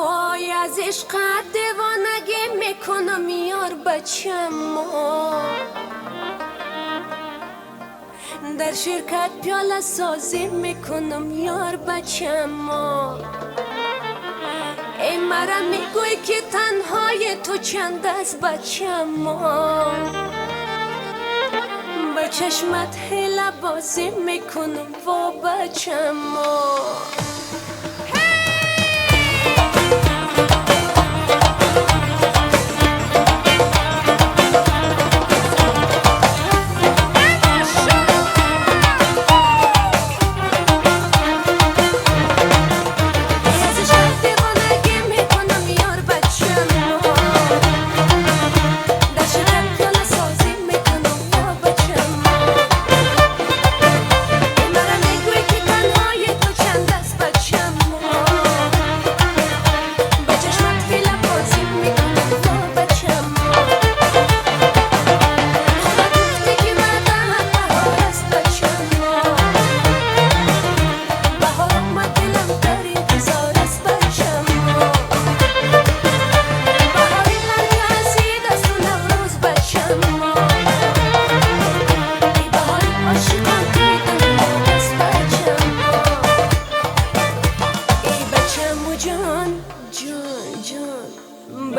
وای از عشقت دیوانگی میکنم یار بچم در شرکت پیاله سازی میکنم یار بچم ای مرا میگوی که تنهای تو چند است بچم به چشمت حیله بازی میکنم و بچم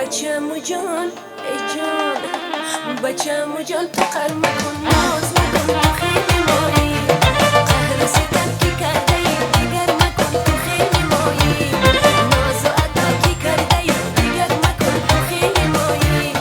بچم جان ای جان بچم جان تو قرم کن ناز نکن تو خیلی مایی قهر ستم کی کرده ای دیگر مکن تو خیلی مایی ناز و عطا کی کرده ای دیگر مکن تو خیلی مایی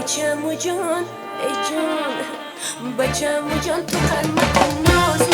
بچم جان ای جان بچم جان تو قرم کن ناز